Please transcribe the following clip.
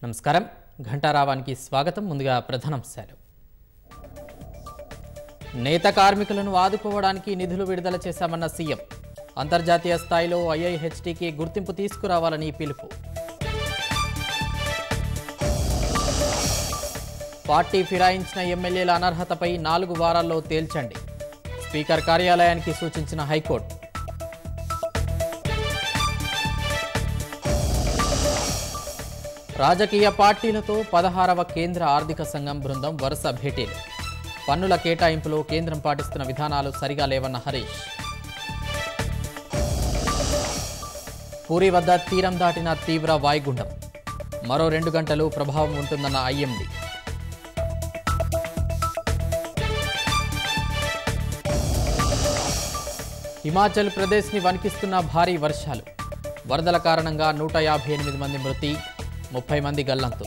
నమస్కారం ఘంటారావానికి స్వాగతం ముందుగా ప్రధానాంశాలు నేత కార్మికులను ఆదుకోవడానికి నిధులు విడుదల చేశామన్న సీఎం అంతర్జాతీయ స్థాయిలో ఐఐహెచ్టీకి గుర్తింపు తీసుకురావాలని పిలుపు పార్టీ ఫిరాయించిన ఎమ్మెల్యేల అనర్హతపై 4 వారాల్లో తేల్చండి స్పీకర్ కార్యాలయానికి సూచించిన హైకోర్టు రాజకీయ పార్టీలతో 16వ కేంద్ర ఆర్థిక సంఘం బృందం వరుస భేటీలు పన్నుల కేటాయింపులో కేంద్రం పాటిస్తున్న విధానాలు సరిగా లేవన్న హరీష్ పూరి వద్ద తీరం దాటిన తీవ్ర వాయుగుండం మరో 2 గంటలు ప్రభావం ఉంటుందన్న ఐఎండీ హిమాచల్ ప్రదేశ్ని వణికిస్తున్న భారీ వర్షాలు వరదల కారణంగా 158 మంది మృతి 30 మంది గల్లంతు